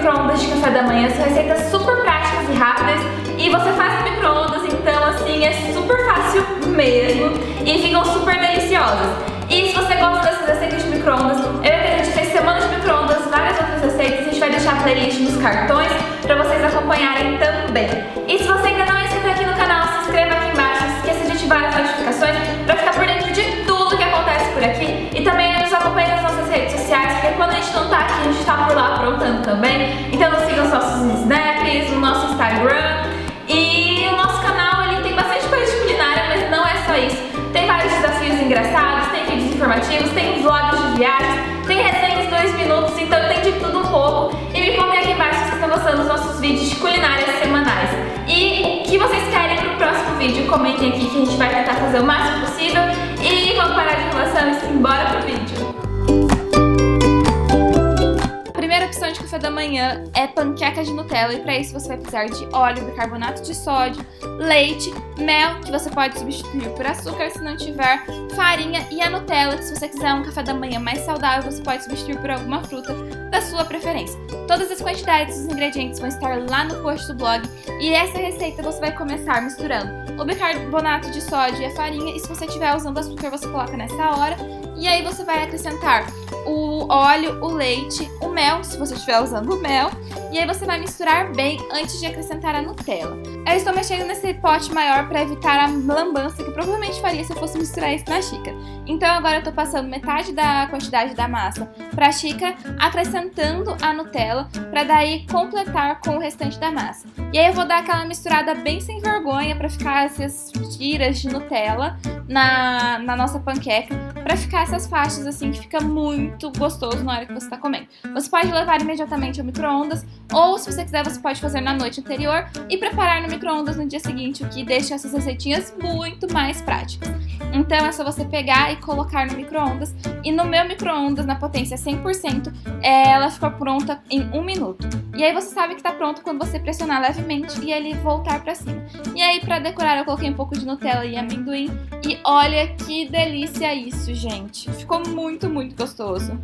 micro-ondas de café da manhã. São receitas super práticas e rápidas e você faz no micro-ondas, então assim é super fácil mesmo e ficam super deliciosas. E se você gosta dessas receitas de micro-ondas, a gente fez semana de micro-ondas, várias outras receitas, a gente vai deixar a playlist nos cartões para vocês acompanharem também. E se você ainda não é inscrito aqui no canal, se inscreva aqui embaixo, não esqueça de ativar as notificações para ficar por dentro de tudo que acontece por aqui. E também nos acompanhe nas nossas redes sociais, porque quando a gente não tá aqui, a gente tá por lá aprontando também. Então nos sigam nos nossos snaps, no nosso Instagram. E o nosso canal, ele tem bastante coisa de culinária, mas não é só isso. Tem vários desafios engraçados, tem vídeos informativos, tem vlogs de viagens, tem resenhas de 2 minutos, então tem de tudo um pouco. E me contem aqui embaixo se vocês estão gostando dos nossos vídeos de culinária semanais. E o que vocês querem pro próximo vídeo, comentem aqui que a gente vai tentar fazer o máximo possível. E vamos parar de enrolação e simbora pro vídeo. A primeira opção de café da manhã é panqueca de Nutella, e para isso você vai precisar de óleo, bicarbonato de sódio, leite, mel, que você pode substituir por açúcar se não tiver, farinha e a Nutella, que se você quiser um café da manhã mais saudável, você pode substituir por alguma fruta da sua preferência. Todas as quantidades dos ingredientes vão estar lá no post do blog, e essa receita você vai começar misturando o bicarbonato de sódio e a farinha, e se você estiver usando açúcar você coloca nessa hora, e aí você vai acrescentar o óleo, o leite, o mel, se você estiver usando o mel, e aí você vai misturar bem antes de acrescentar a Nutella. Eu estou mexendo nesse pote maior para evitar a lambança que provavelmente faria se eu fosse misturar isso na xícara. Então agora eu estou passando metade da quantidade da massa para a xícara, acrescentando a Nutella para daí completar com o restante da massa. E aí eu vou dar aquela misturada bem sem vergonha para ficar essas tiras de Nutella na nossa panqueca, para ficar essas faixas assim que fica muito gostoso na hora que você está comendo. Você pode levar imediatamente ao micro-ondas, ou se você quiser você pode fazer na noite anterior e preparar no micro-ondas no dia seguinte, o que deixa essas receitinhas muito mais práticas. Então é só você pegar e colocar no micro-ondas, e no meu micro-ondas na potência 100%, ela ficou pronta em 1 minuto. E aí você sabe que está pronto quando você pressionar levemente e ele voltar para cima. E aí para decorar eu coloquei um pouco de Nutella e amendoim, e olha que delícia isso, gente. Ficou muito, muito gostoso.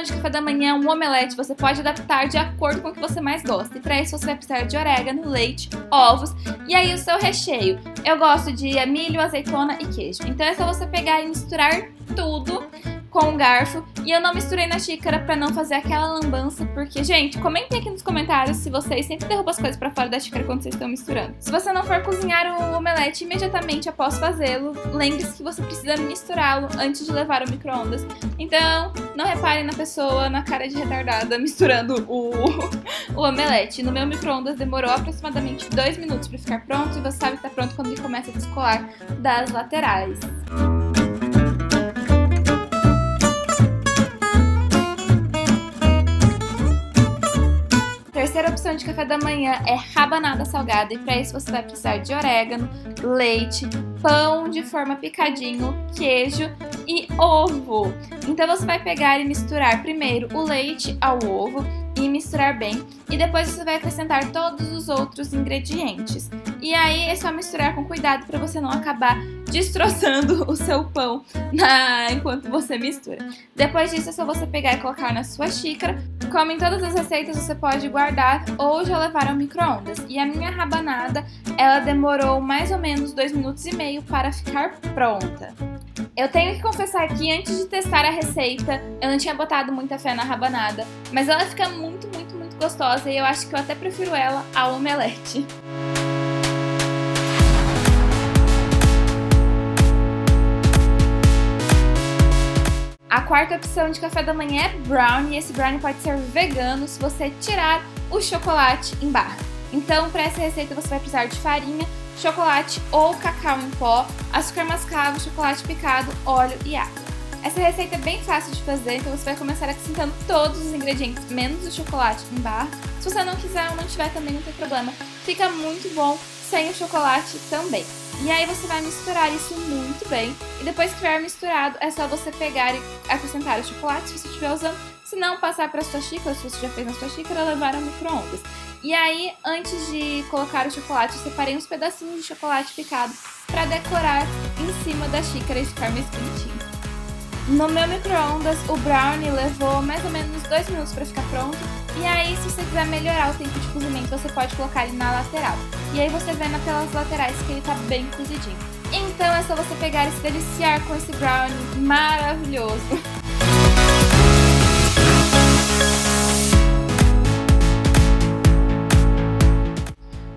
De café da manhã, um omelete, você pode adaptar de acordo com o que você mais gosta. E para isso você vai precisar de orégano, leite, ovos e aí o seu recheio. Eu gosto de milho, azeitona e queijo. Então é só você pegar e misturar tudo com um garfo, e eu não misturei na xícara pra não fazer aquela lambança, porque, gente, comentem aqui nos comentários se vocês sempre derrubam as coisas pra fora da xícara quando vocês estão misturando. Se você não for cozinhar o omelete imediatamente após fazê-lo, lembre-se que você precisa misturá-lo antes de levar ao micro-ondas. Então, não reparem na pessoa, na cara de retardada, misturando o omelete. No meu micro-ondas demorou aproximadamente 2 minutos pra ficar pronto, e você sabe que tá pronto quando ele começa a descolar das laterais. A terceira opção de café da manhã é rabanada salgada, e para isso você vai precisar de orégano, leite, pão de forma picadinho, queijo e ovo. Então você vai pegar e misturar primeiro o leite ao ovo e misturar bem, e depois você vai acrescentar todos os outros ingredientes. E aí é só misturar com cuidado para você não acabar destroçando o seu pão enquanto você mistura. Depois disso é só você pegar e colocar na sua xícara. Como em todas as receitas, você pode guardar ou já levar ao micro-ondas. E a minha rabanada, ela demorou mais ou menos 2 minutos e meio para ficar pronta. Eu tenho que confessar que antes de testar a receita, eu não tinha botado muita fé na rabanada, mas ela fica muito, muito, muito gostosa, e eu acho que eu até prefiro ela ao omelete. A quarta opção de café da manhã é brownie, e esse brownie pode ser vegano se você tirar o chocolate em barra. Então, para essa receita você vai precisar de farinha, chocolate ou cacau em pó, açúcar mascavo, chocolate picado, óleo e água. Essa receita é bem fácil de fazer, então você vai começar acrescentando todos os ingredientes, menos o chocolate em barra. Se você não quiser ou não tiver também, não tem problema. Fica muito bom sem o chocolate também. E aí você vai misturar isso muito bem, e depois que estiver misturado, é só você pegar e acrescentar o chocolate se você estiver usando. Se não, passar para a sua xícara, se você já fez na sua xícara, levar ao micro-ondas. E aí, antes de colocar o chocolate, eu separei uns pedacinhos de chocolate picado para decorar em cima da xícara e ficar mais bonitinho. No meu micro-ondas, o brownie levou mais ou menos 2 minutos para ficar pronto. E aí, se você quiser melhorar o tempo de cozimento, você pode colocar ele na lateral. E aí você vê pelas laterais que ele tá bem cozidinho. Então é só você pegar e se deliciar com esse brownie maravilhoso.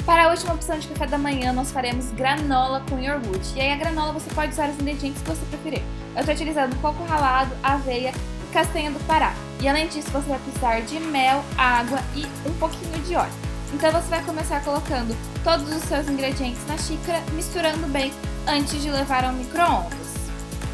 Para a última opção de café da manhã, nós faremos granola com iogurte. E aí a granola você pode usar os ingredientes que você preferir. Eu estou utilizando coco ralado, aveia e castanha do Pará. E além disso, você vai precisar de mel, água e um pouquinho de óleo. Então você vai começar colocando todos os seus ingredientes na xícara, misturando bem antes de levar ao micro-ondas.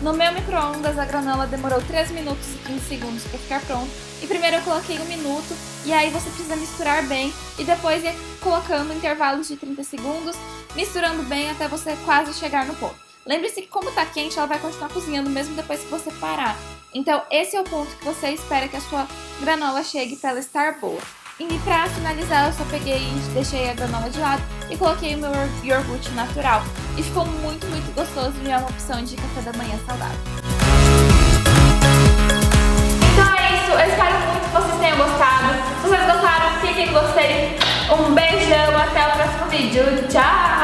No meu micro-ondas, a granola demorou 3 minutos e 15 segundos para ficar pronto. E primeiro eu coloquei 1 minuto, e aí você precisa misturar bem, e depois ir colocando intervalos de 30 segundos, misturando bem até você quase chegar no ponto. Lembre-se que como tá quente, ela vai continuar cozinhando mesmo depois que você parar. Então esse é o ponto que você espera que a sua granola chegue para ela estar boa. E pra finalizar, eu só peguei e deixei a granola de lado e coloquei o meu iogurte natural. E ficou muito, muito gostoso e é uma opção de café da manhã saudável. Então é isso, eu espero muito que vocês tenham gostado. Se vocês gostaram, cliquem em gostei. Um beijão, até o próximo vídeo. Tchau!